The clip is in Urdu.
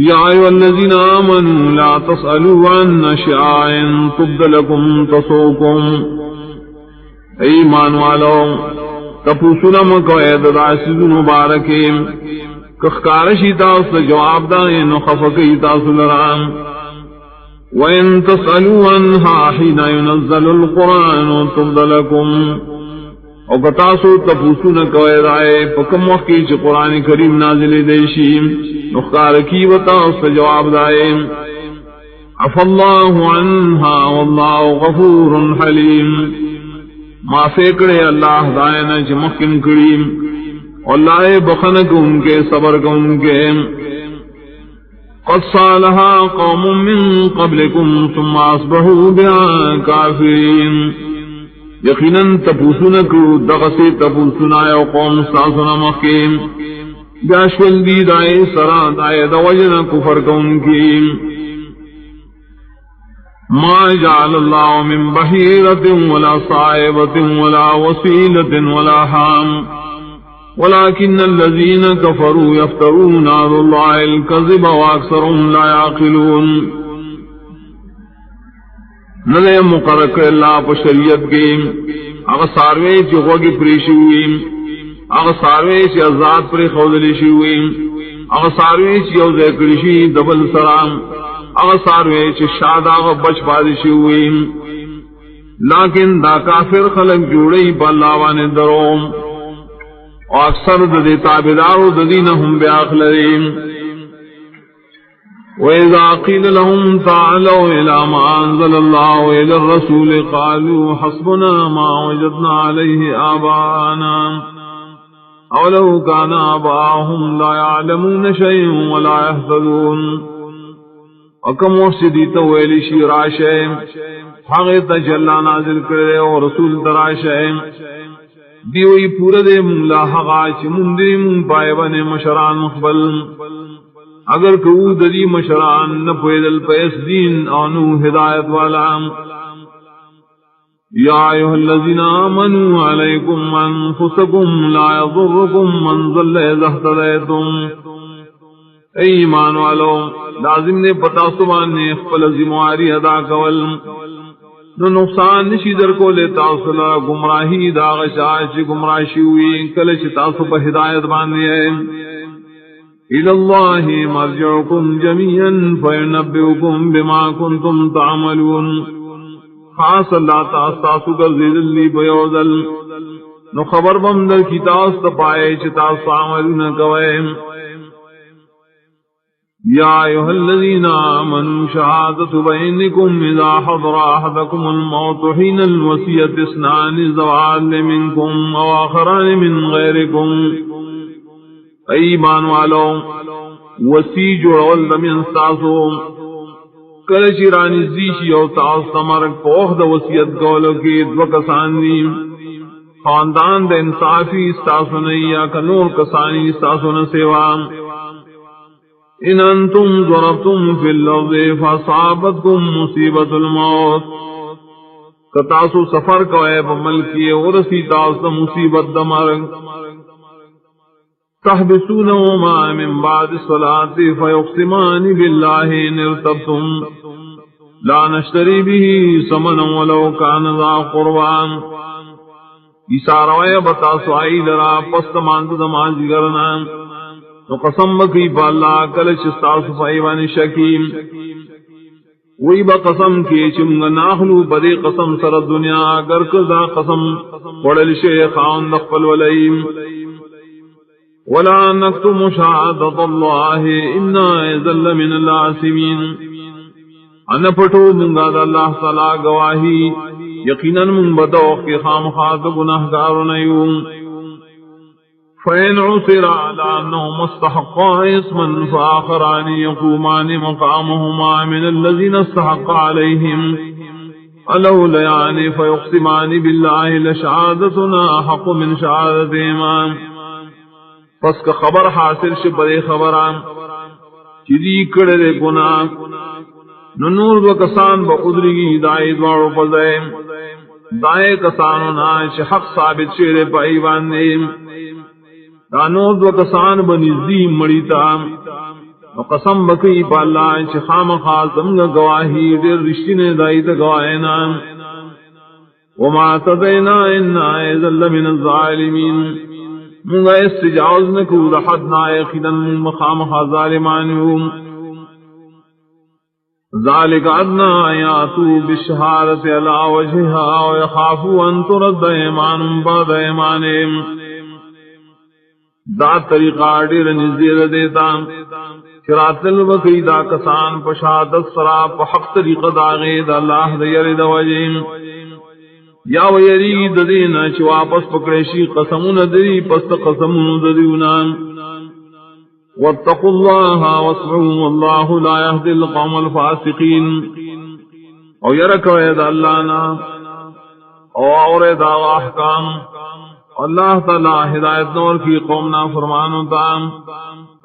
یا ایھا الذین آمنوا لا تسألوا عن اشیاء تبد لکم تسؤکم، اے ایمان والو تپوسنا مکوئے داسیز مبارکی کخکارشی تاس جواب دائیں نخفقی تاس لرام، وَإِن تَسْأَلُوا عَنْهَا حِينَ يُنَزَّلُ الْقُرْآنُ تُبْدَ لَكُمْ، او کتاسو تپوسنا کوئے رائے پکم وقتی چی قرآن کریم نازل دیشی نخکار کی وتاس جواب دائیں، عفا اللہ عنہا واللہ غفور حلیم، معافی کرے اللہ دائنا چی محکم کریم، اللہ بخنک ان کے صبر کو ان کے، قد صالحا قوم من قبلکم ثم اصبحوا بها کافرین، یقیناً تپوسنکو دغسی تپوسنا یا قوم ساسنا مخیم بیاشول دی دائے سرا دائے دوجن کفر کو ان کی، ما جعل اللہ من بحیرت ولا صائبت ولا وسیلت ولا حام ولكن الذين كفروا يفترون على الله الكذب واكثرهم لا يعقلون، نلے مقرر اللہ پر شریعت کے اگر ساروے چی غوگی پریشی ہوئی، اگر ساروے چی ازاد پر خوضلیشی ہوئی، اگر ساروے چی اوزے کرشی دبل سرام، اگر ساروے چی شاداغ بچ پادشی ہوئی، لیکن دا کافر خلق جوڑی بالاوان دروم، اور اکثر دے تابدار ددین ہم بیاخلرین، وَإِذَا قِيلَ لَهُمْ تَعَالَوْا إِلَى مَا أَنزَلَ اللَّهُ وَإِلَى الرَّسُولِ قَالُوا حَسْبُنَا مَا وَجَدْنَا عَلَيْهِ آبَاءَنَا أَوَلَوْ كَانَ آبَاؤُهُمْ لَا يَعْلَمُونَ شَيْئًا وَلَا يَهْتَدُونَ، وَكَمْ وَحْسِدِي تَوَيْلِ شِرَاشَئِ حَغِتَ جَلَّا نازل کرے اور رسول تراشئ دیوئی پورا دے مولا حقاچ مندری من پائے بنے مشران مقبل، اگر کو دری مشران نہ پیدل پیس دین آنو ہدایت والا، یا ایھا الذین آمنوا علیکم انفسکم لا یضرکم من ضل اذا اہتدیتم، اے ایمان والو لازم نے پتا سبان نے خپل ذمہ ادا کول، نو نقصان نشی در کو لے تاصلہ گمراہی داغ شاہ گمراشی ہوئی کلچ تاصف ہدایت باندھی ہے، الاللہ مرجعکم جمیعا فینبئکم بما کنتم تعملون، خاص اللہ تاستاسو کا زیدلی بیوزل نو خبر بمدر کی تاست پائے چتاست عملون کوئے، یا ایھا الذین آمنوا شہادۃ بینکم اذا حضر احدکم الموت حین الوصیۃ اثنان ذوی عدل منکم او آخران من غیرکم، اے ایمان والو وصی جوڑول من ساسو کلچی رانی زیشی او تاست مرک پوخ دا وصیت گولو کی دو کسان دی، خاندان دا انصافی ساسو نیا کنور کسانی ساسو نسیوام، ان انتم ضربتم فی الارض فاصابتکم مصیبت الموت، کتاسو سفر کو اے بملکی ورسی تاس مصیبت دمرگ، تحبسونہما من بعد الصلاة فیقسمان باللہ ان ارتبتم لا نشتری به ثمنا ولو کان ذا قربان، اشارہ بتاسو آئی لرا پست ماند دماز گرنا، تو قسم بکی پا اللہ کلچ استاس فائیوان شکیم، وی با قسم کی چمگا ناخلو بدی قسم سر دنیا اگر کدا قسم وڑل شیخان دخل ولیم، ولا نکتم شہادت اللہ انا اذل من العاصمین، ان پٹو منگا دا اللہ صلاح گواہی یقینا من بدوخ کی خام خات گناہگار نیوم، فَإِنْ عُثِرَ عَلَىٰ أَنَّهُمَا اسْتَحَقَّا إِثْمًا فَآخَرَانِ يَقُومَانِ مَقَامَهُمَا مِنَ الَّذِينَ اسْتَحَقَّ عَلَيْهِمْ الْأَوْلَيَانِ فَيُقْسِمَانِ بِاللَّهِ لَشَهَادَتُنَا أَحَقُّ مِنْ شَهَادَتِهِمَا، پس کا خبر حاصل شے بڑے خبران چیزی کڑے گناہ ننور و کسان بقدری دائی دوارو پزائم، دائے کسانونا چھ حق ثابت شیرے پائیوان دیم، دانوز و کسان بنزدی مڑیتا قسم بکی پا اللہ چھ خامخا زمگا گواہی دیر رشتین دائیت گواہینا وما تدینا انا ایزل من الظالمین منگا استجاوز نکو لحدنا ایقیدن مخامخا ظالمانیوم ذالک ادنا آیاتو بالشہارت علا وجہا ویخافو ان ترد ایمان بعد ایمانیم دا طریقہ دیر نزدیر دیتا چراتل بکی دا کسان پشادت سرا پحق طریقہ داغید اللہ دیر دوجیم یا ویری ددینا چی واپس پکڑیشی قسمون دری پست قسمون دریونا واتقوا اللہ واصبروا واللہ لا یهدی القوم الفاسقین او یرکوید اللہ نا او اورد آغا احکام اللہ تعالی ہدایت نور کی قومنا فرمانو تام